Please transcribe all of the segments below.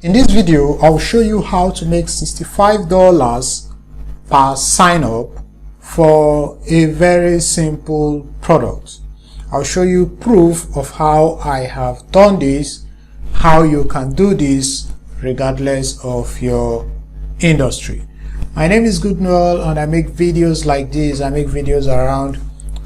In this video, I'll show you how to make $65 per sign up for a very simple product. I'll show you proof of how I have done this, how you can do this regardless of your industry. My name is Goodnoel and I make videos like this. I make videos around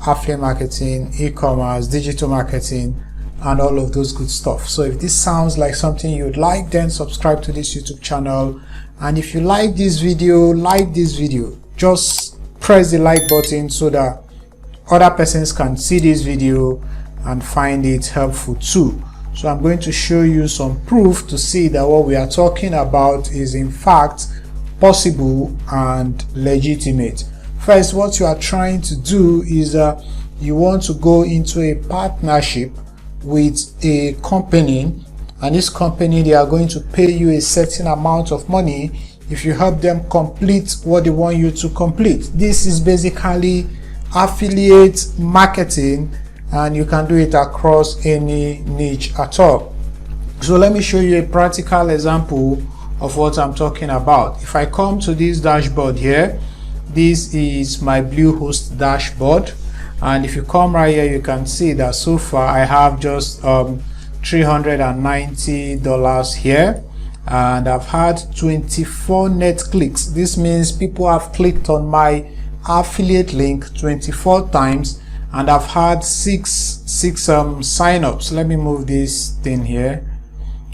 affiliate marketing, e-commerce, digital marketing, and all of those good stuff. So if this sounds like something you'd like, then subscribe to this YouTube channel. And if you like this video, just press the like button so that other persons can see this video and find it helpful too. So I'm going to show you some proof to see that what we are talking about is in fact possible and legitimate. First, what you are trying to do is you want to go into a partnership with a company, and this company, they are going to pay you a certain amount of money if you help them complete what they want you to complete. This is basically affiliate marketing, and you can do it across any niche at all. So let me show you a practical example of what I'm talking about. If I come to this dashboard here, this is my Bluehost dashboard, and if you come right here, you can see that so far I have just $390 here, and I've had 24 net clicks. This means people have clicked on my affiliate link 24 times, and I've had six sign-ups. Let me move this thing here.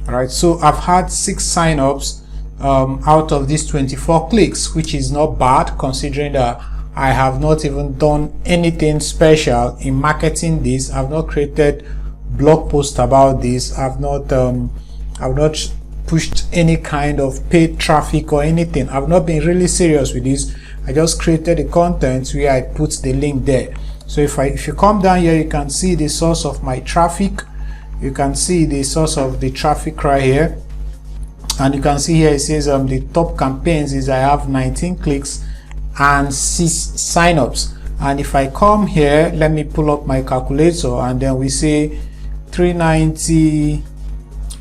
All right, so I've had 6 sign-ups out of these 24 clicks, which is not bad considering that I have not even done anything special in marketing this. I've not created blog post about this. I've not pushed any kind of paid traffic or anything. I've not been really serious with this. I just created the content where I put the link there. So if you come down here, you can see the source of my traffic. You can see the source of the traffic right here, and you can see here it says the top campaigns is I have 19 clicks and 6 signups. And if I come here, let me pull up my calculator, and then we say 390.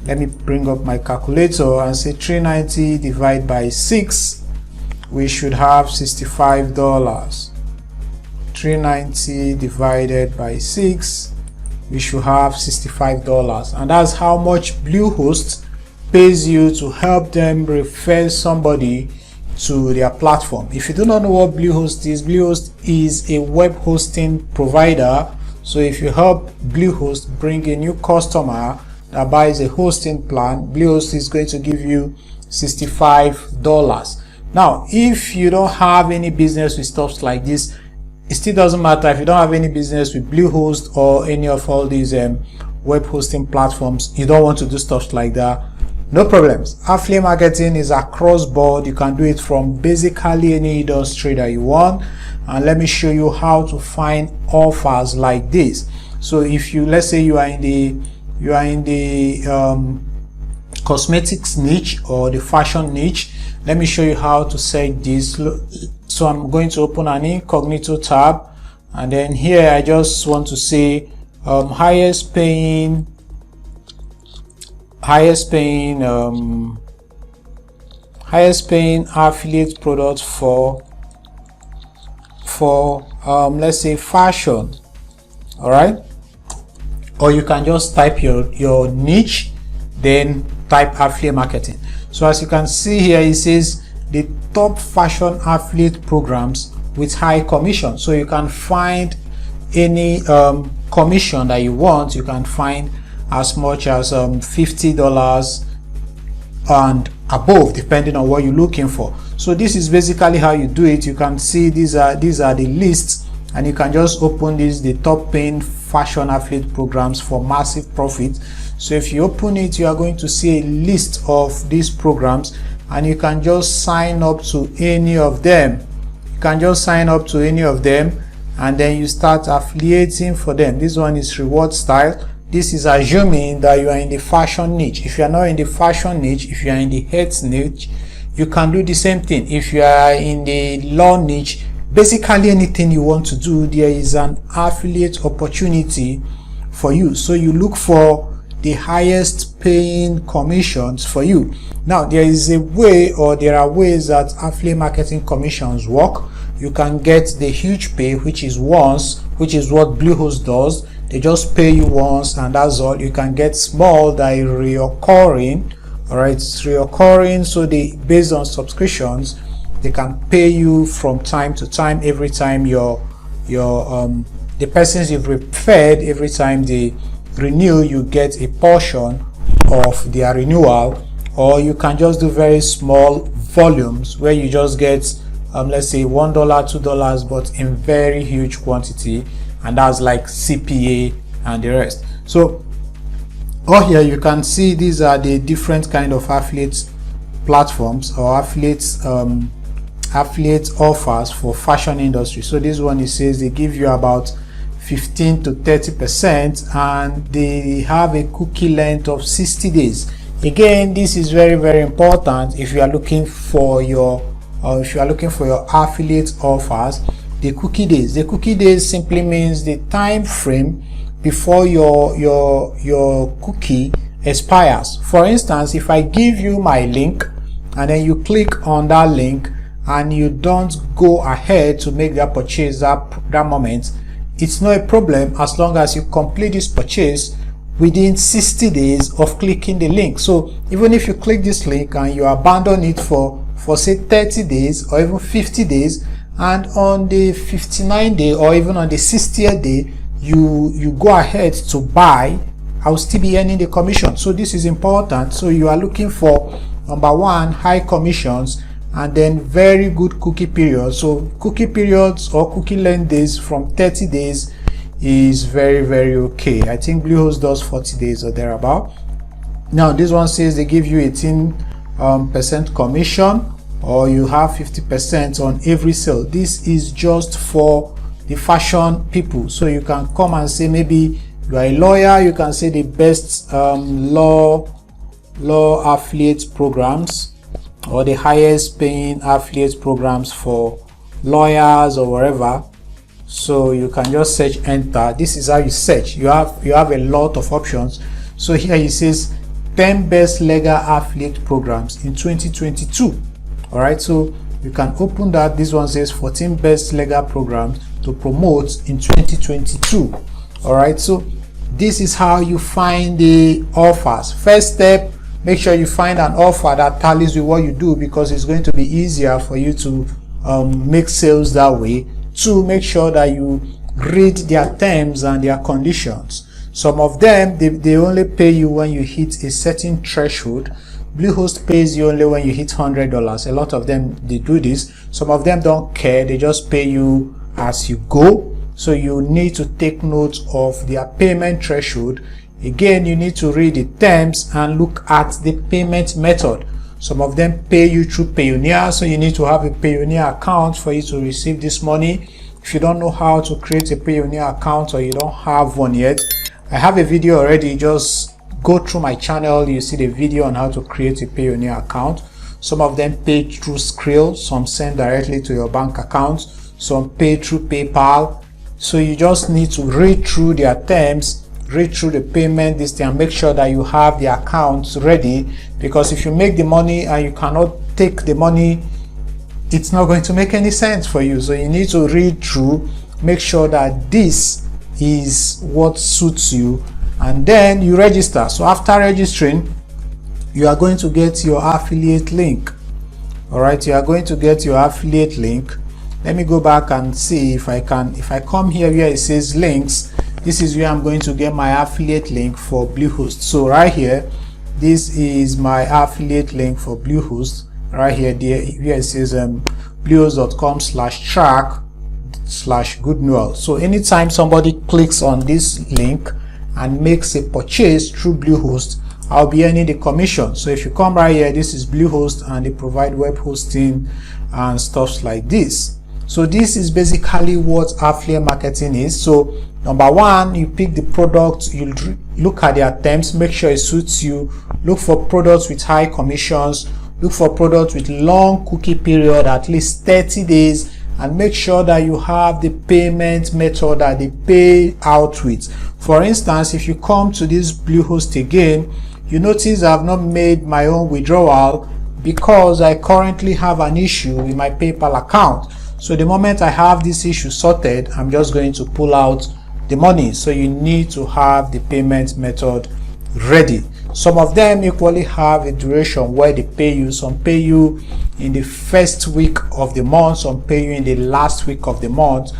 Let me bring up my calculator and say 390 divided by 6, we should have $65. 390 divided by 6, we should have $65, and that's how much Bluehost pays you to help them refer somebody to their platform. If you do not know what Bluehost is a web hosting provider. So if you help Bluehost bring a new customer that buys a hosting plan, Bluehost is going to give you $65. Now, if you don't have any business with stuff like this, it still doesn't matter. If you don't have any business with Bluehost or any of all these web hosting platforms, you don't want to do stuff like that, no problems. Affiliate marketing is across board. You can do it from basically any industry that you want. And let me show you how to find offers like this. So if you, let's say you are in the cosmetics niche or the fashion niche, let me show you how to set this. So I'm going to open an incognito tab, and then here I just want to say highest paying affiliate product for let's say fashion. All right, or you can just type your niche, then type affiliate marketing. So as you can see here, it says the top fashion affiliate programs with high commission. So you can find any commission that you want. You can find as much as $50 and above, depending on what you're looking for. So this is basically how you do it. You can see these are the lists, and you can just open the top paying fashion affiliate programs for massive profit. So if you open it, you are going to see a list of these programs, and you can just sign up to any of them. You can just sign up to any of them, and then you start affiliating for them. This one is reward style. This is assuming that you are in the fashion niche. If you are not in the fashion niche, if you are in the health niche, you can do the same thing. If you are in the law niche, basically anything you want to do, there is an affiliate opportunity for you. So you look for the highest paying commissions for you. Now there is a way, or there are ways that affiliate marketing commissions work. You can get the huge pay, which is once, which is what Bluehost does. They just pay you once and that's all. You can get small, that is reoccurring. All right, it's reoccurring, so they, based on subscriptions, they can pay you from time to time. Every time the persons you've referred, every time they renew, you get a portion of their renewal. Or you can just do very small volumes where you just get let's say $1, $2, but in very huge quantity, and that's like CPA and the rest. So all here you can see these are the different kind of affiliate platforms or affiliate offers for fashion industry. So this one, it says they give you about 15 to 30%, and they have a cookie length of 60 days. Again, this is very, very important if you are looking for your affiliate offers. The cookie days. The cookie days simply means the time frame before your cookie expires. For instance, if I give you my link and then you click on that link and you don't go ahead to make that purchase that moment, it's not a problem as long as you complete this purchase within 60 days of clicking the link. So even if you click this link and you abandon it for say 30 days or even 50 days, and on the 59th day or even on the 60th day you go ahead to buy, I will still be earning the commission. So this is important. So you are looking for, number one, high commissions, and then very good cookie periods. So cookie periods or cookie length days from 30 days is very, very okay. I think Bluehost does 40 days or thereabout. Now this one says they give you 18% commission, or you have 50% on every sale. This is just for the fashion people. So you can come and say, maybe you are a lawyer, you can say the best law affiliate programs, or the highest paying affiliate programs for lawyers or whatever. So you can just search, enter. This is how you search. You have a lot of options. So here it says 10 best legal affiliate programs in 2022. All right, so you can open that. This one says 14 best legal programs to promote in 2022. All right, so this is how you find the offers. First step, make sure you find an offer that tallies with what you do, because it's going to be easier for you to make sales that way. Two, make sure that you read their terms and their conditions. Some of them, they only pay you when you hit a certain threshold. Bluehost pays you only when you hit $100. A lot of them, they do this. Some of them don't care, they just pay you as you go. So you need to take note of their payment threshold. Again, you need to read the terms and look at the payment method. Some of them pay you through Payoneer, so you need to have a Payoneer account for you to receive this money. If you don't know how to create a Payoneer account, or you don't have one yet, I have a video already. Just go through my channel, you see the video on how to create a Payoneer account. Some of them pay through Skrill, some send directly to your bank account, some pay through PayPal. So you just need to read through their terms, read through the payment, this thing, and make sure that you have the accounts ready, because if you make the money and you cannot take the money, it's not going to make any sense for you. So you need to read through, make sure that this is what suits you, and then you register. So after registering, you are going to get your affiliate link. All right, you are going to get your affiliate link. Let me go back and see if I can. If I come here where it says links, this is where I'm going to get my affiliate link for Bluehost. So right here, this is my affiliate link for Bluehost. Right here, where it says bluehost.com/track/goodnoel. So anytime somebody clicks on this link and makes a purchase through Bluehost, I'll be earning the commission. So if you come right here, this is Bluehost, and they provide web hosting and stuff like this. So this is basically what affiliate marketing is. So number one, you pick the product, you look at their terms, make sure it suits you. Look for products with high commissions, look for products with long cookie period, at least 30 days, and make sure that you have the payment method that they pay out with. For instance, if you come to this Bluehost again, you notice I've not made my own withdrawal because I currently have an issue with my PayPal account. So the moment I have this issue sorted, I'm just going to pull out the money. So you need to have the payment method ready. Some of them equally have a duration where they pay you. Some pay you in the first week of the month, some pay you in the last week of the month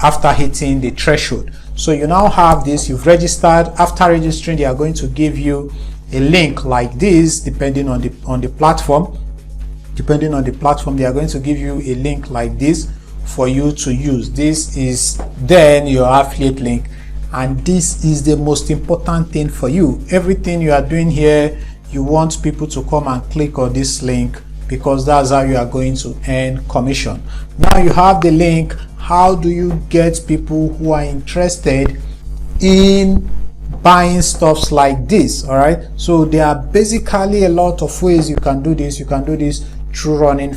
after hitting the threshold. So you now have this, you've registered. After registering, they are going to give you a link like this, depending on the platform. Depending on the platform, they are going to give you a link like this for you to use. This is then your affiliate link, and this is the most important thing for you. Everything you are doing here, you want people to come and click on this link because that's how you are going to earn commission. Now you have the link. How do you get people who are interested in buying stuffs like this? All right, so there are basically a lot of ways you can do this. You can do this through running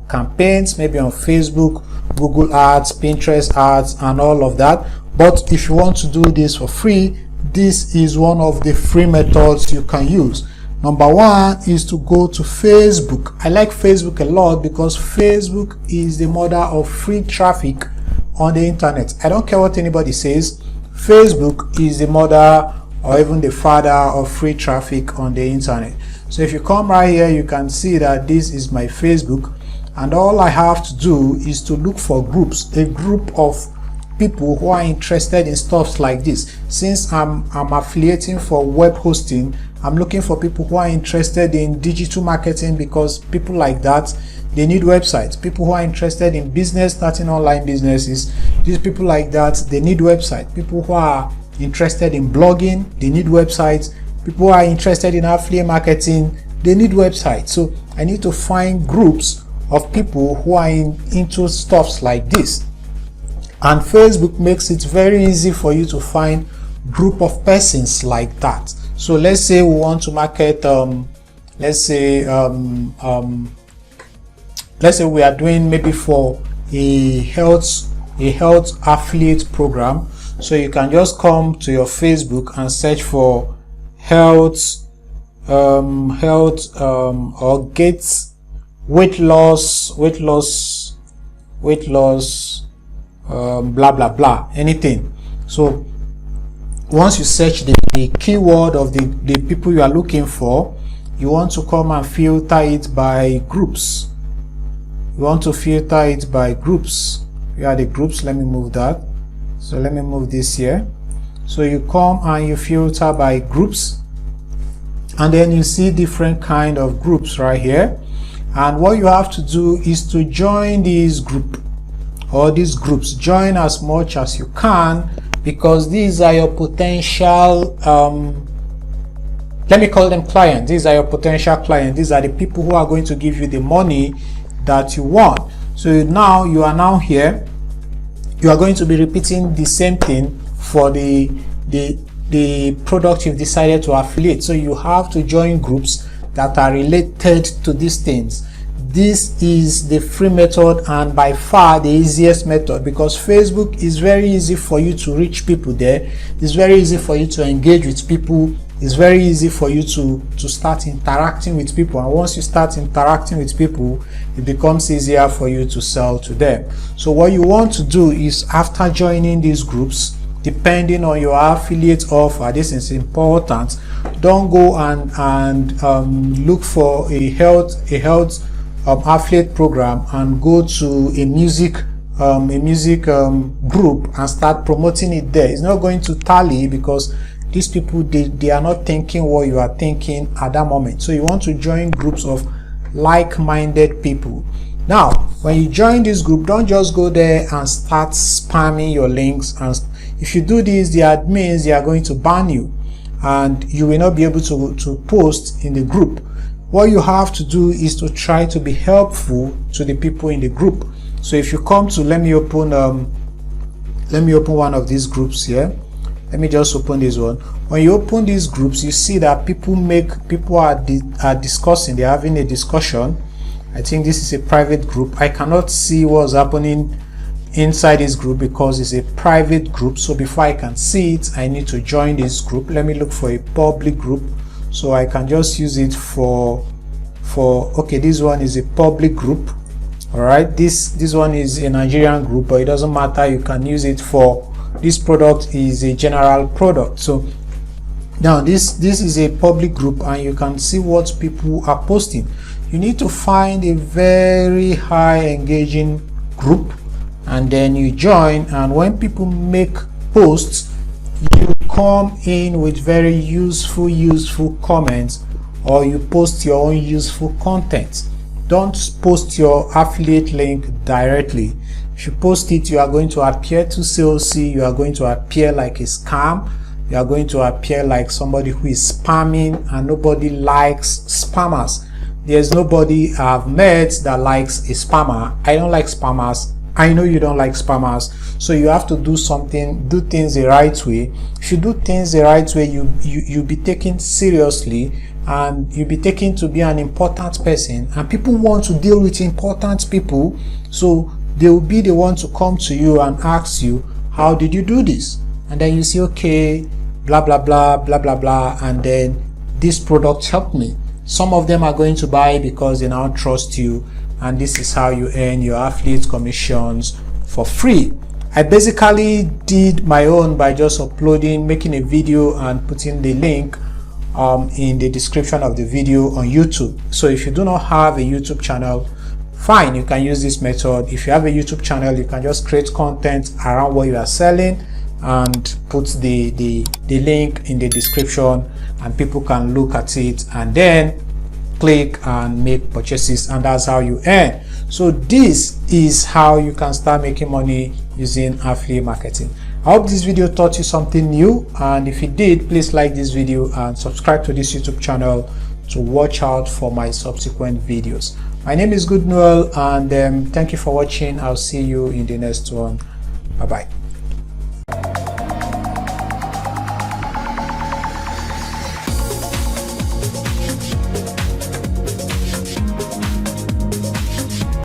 campaigns, maybe on Facebook, Google ads, Pinterest ads, and all of that. But if you want to do this for free, this is one of the free methods you can use. Number one is to go to Facebook. I like Facebook a lot because Facebook is the mother of free traffic on the internet. I don't care what anybody says. Facebook is the mother or even the father of free traffic on the internet. So if you come right here, you can see that this is my Facebook, and all I have to do is to look for groups, a group of people who are interested in stuff like this. Since I'm affiliating for web hosting, I'm looking for people who are interested in digital marketing, because people like that, they need websites. People who are interested in business, starting online businesses, these people like that, they need websites. People who are interested in blogging, they need websites. People who are interested in affiliate marketing, they need websites. So I need to find groups of people who are into stuffs like this. And Facebook makes it very easy for you to find group of persons like that. So let's say we want to market, let's say we are doing maybe for a health affiliate program. So you can just come to your Facebook and search for health or get weight loss, blah blah blah, anything. So once you search the keyword of the people you are looking for, you want to come and filter it by groups. You want to filter it by groups. Here are the groups. Let me move that. So let me move this here. So you come and you filter by groups, and then you see different kind of groups right here. And what you have to do is to join this group or these groups. Join as much as you can, because these are your potential, let me call them clients. These are your potential clients. These are the people who are going to give you the money that you want. So now you are now here. You are going to be repeating the same thing for the product you've decided to affiliate. So you have to join groups that are related to these things. This is the free method, and by far the easiest method, because Facebook is very easy for you to reach people there. It's very easy for you to engage with people. It's very easy for you to start interacting with people, and once you start interacting with people, it becomes easier for you to sell to them. So what you want to do is, after joining these groups, depending on your affiliate offer, this is important, don't go and look for a health affiliate program and go to a music group and start promoting it there. It's not going to tally, because these people, they are not thinking what you are thinking at that moment. So you want to join groups of like-minded people. Now when you join this group, don't just go there and start spamming your links. And if you do this, the admins, they are going to ban you, and you will not be able to post in the group. What you have to do is to try to be helpful to the people in the group. So if you come to, let me open one of these groups here. Let me just open this one. When you open these groups, you see that people are discussing, they're having a discussion, I think this is a private group. I cannot see what's happening inside this group because it's a private group. So before I can see it, I need to join this group. Let me look for a public group so I can just use it for okay, this one is a public group. All right, this one is a Nigerian group, but it doesn't matter. You can use it for, this product is a general product. So now this is a public group, and you can see what people are posting. You need to find a very high engaging group, and then you join, and when people make posts, you come in with very useful comments, or you post your own useful content. Don't post your affiliate link directly. If you post it, you are going to appear to salesy, you are going to appear like a scam, you are going to appear like somebody who is spamming, and nobody likes spammers. There's nobody I've met that likes a spammer. I don't like spammers. I know you don't like spammers. So you have to do things the right way. If you do things the right way, you'll be taken seriously, and you'll be taken to be an important person, and people want to deal with important people. So they will be the one to come to you and ask you, how did you do this? And then you say, okay, blah blah blah blah blah blah, and then this product helped me. Some of them are going to buy because they now trust you, and this is how you earn your affiliate commissions for free. I basically did my own by just making a video and putting the link in the description of the video on YouTube. So if you do not have a YouTube channel, fine, you can use this method. If you have a YouTube channel, you can just create content around what you are selling and put the link in the description, and people can look at it and then click and make purchases, and that's how you earn. So this is how you can start making money using affiliate marketing. I hope this video taught you something new, and if it did, please like this video and subscribe to this YouTube channel to watch out for my subsequent videos. My name is Good Noel, and thank you for watching. I'll see you in the next one. Bye bye.